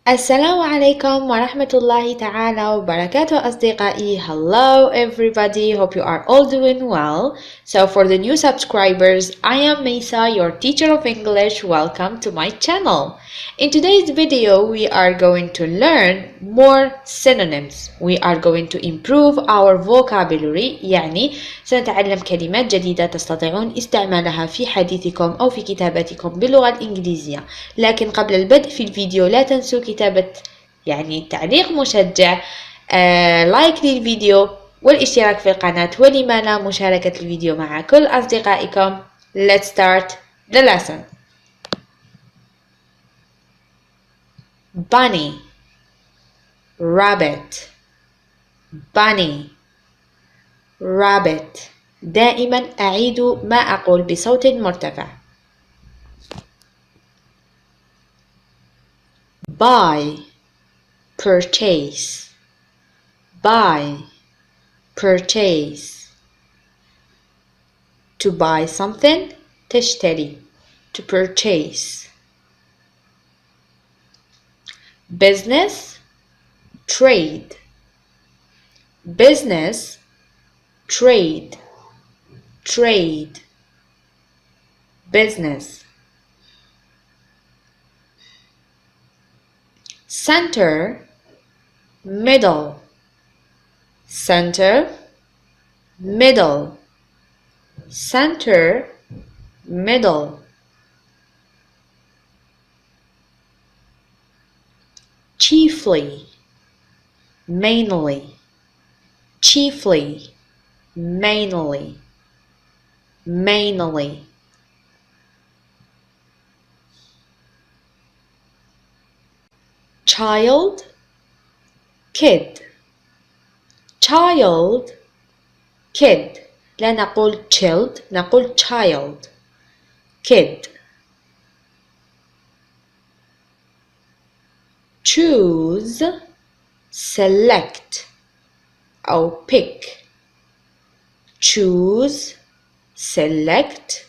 السلام عليكم ورحمة الله تعالى وبركاته أصدقائي. Hello everybody, hope you are all doing well. So for the new subscribers, I am Mesa, your teacher of English. Welcome to my channel. In today's video, we are going to learn more synonyms. We are going to improve our vocabulary. يعني سنتعلم كلمات جديدة تستطيعون استعمالها في حديثكم أو في كتابتكم باللغة الإنجليزية. لكن قبل البدء في الفيديو لا تنسوا كتابة تعليق مشجع، لايك للفيديو والاشتراك في القناة، ولما لا مشاركة الفيديو مع كل أصدقائكم. Let's start the lesson. Bunny, rabbit, bunny, rabbit. دائما أعيد ما أقول بصوت مرتفع. Buy, purchase, buy, purchase. To buy something تشتري, to purchase. Business, trade, business, trade, trade, business. Center, middle, center, middle, center, middle. Chiefly, mainly, chiefly, mainly, mainly. Child, kid, child, kid. لا نقول child، نقول child، kid. Choose, select أو pick. Choose, select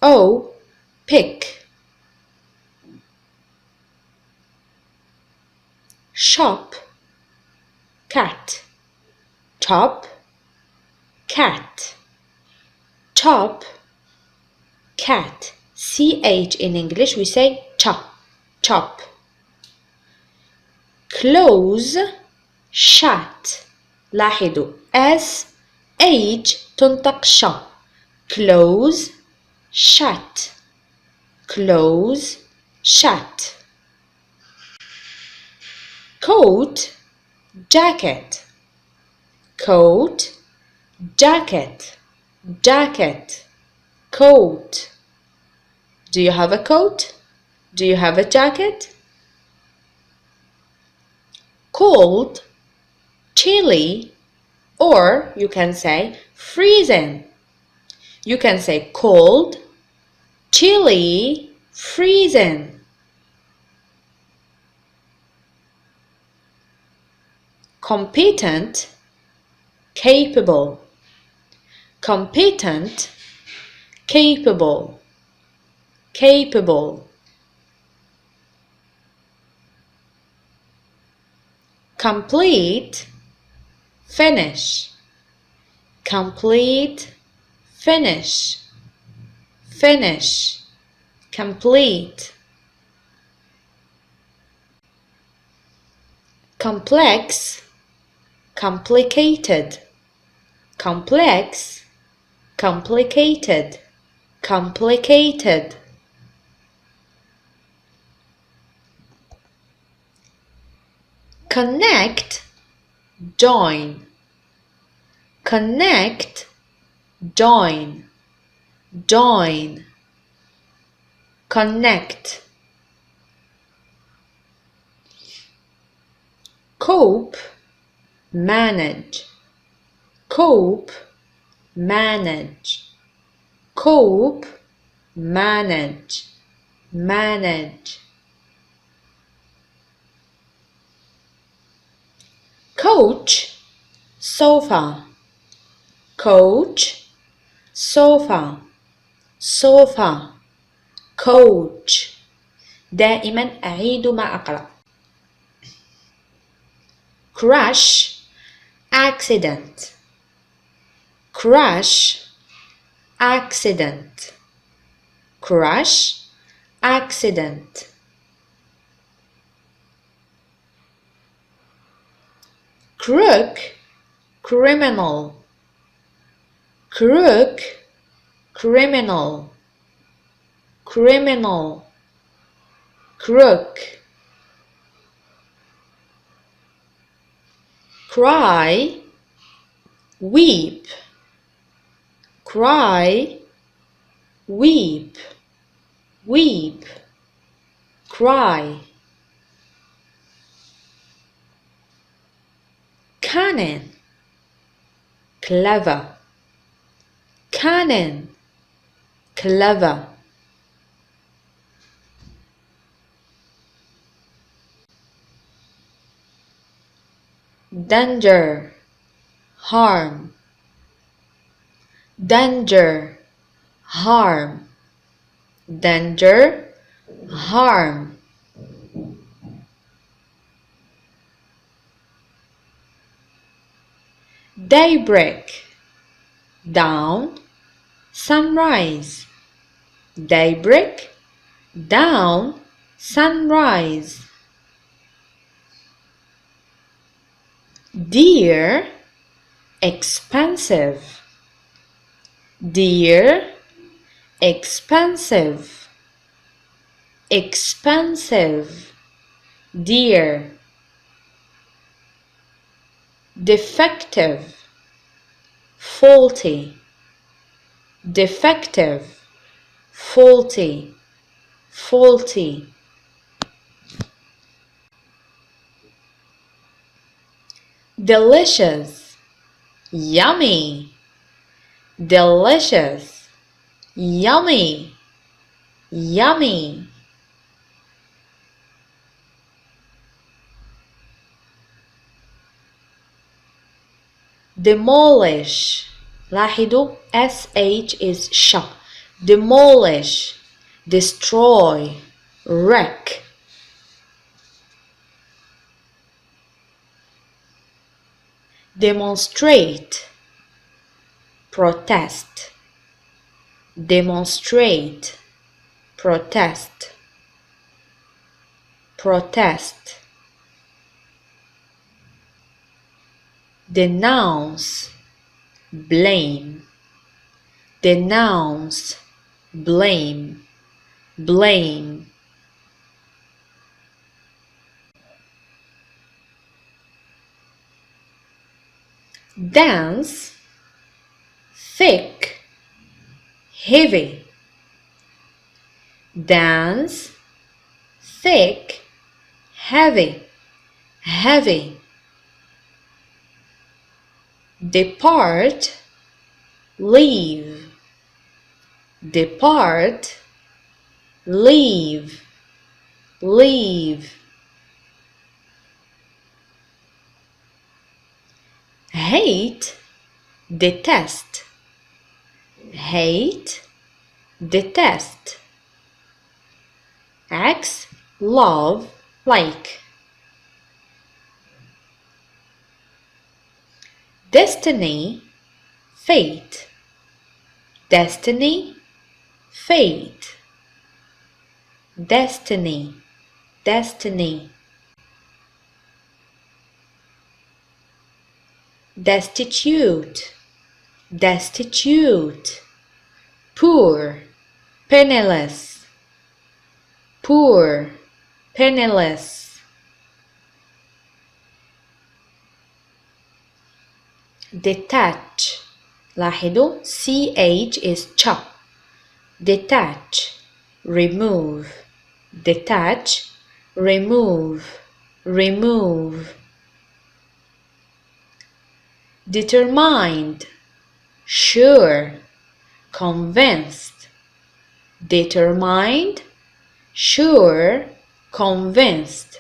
أو pick. Shop, cat, chop, cat, chop, cat. CH in English we say chop, chop. Close, shut. لاحظوا SH تنطق ش. Close, shut, close, shut. Coat, jacket, coat, jacket, jacket, coat. Do you have a coat? Do you have a jacket? Cold, chilly, or you can say freezing. You can say cold, chilly, freezing. Competent, capable, competent, capable, capable. Complete, finish, complete, finish, finish, complete. Complex, complicated, complex, complicated, complicated. Connect, join, connect, join, join, connect. Cope, manage, cope, manage, cope, manage, manage. Coach, sofa, coach, sofa, sofa, coach. دائما أعيد ما أقرأ. crash, accident, crash, accident, crash, accident. Crook, criminal, crook, criminal, criminal, crook. Cry, weep, cry, weep, weep, cry. Cannon, clever, cannon, clever. Danger, harm, danger, harm, danger, harm. Daybreak, down, sunrise, daybreak, down, sunrise. Dear, expensive, dear, expensive, expensive, dear. Defective, faulty, defective, faulty, faulty. Delicious, yummy, delicious, yummy, yummy. Demolish, لاحظوا SH is sh. Demolish, destroy, wreck. Demonstrate, protest, demonstrate, protest, protest. Denounce, blame, denounce, blame, blame. Dense, thick, heavy, dense, thick, heavy, heavy. Depart, leave, depart, leave, leave. Hate, detest, hate, detest. عكس love, like. Destiny, fate, destiny, fate, destiny, destiny. Destitute, destitute, poor, penniless, poor, penniless. Detach, لاحظوا CH is ch. Detach, remove, detach, remove, remove. Determined, sure, convinced, determined, sure, convinced.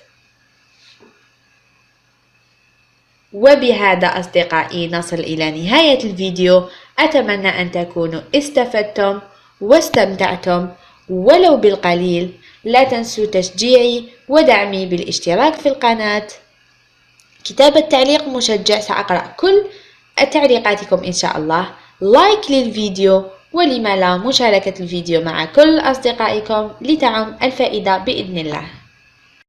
وبهذا أصدقائي نصل إلى نهاية الفيديو. أتمنى أن تكونوا استفدتم واستمتعتم ولو بالقليل. لا تنسوا تشجيعي ودعمي بالاشتراك في القناة. كتابة تعليق مشجع، سأقرأ كل تعليقاتكم إن شاء الله. لايك للفيديو، ولما لا مشاركة الفيديو مع كل أصدقائكم لتعم الفائدة بإذن الله.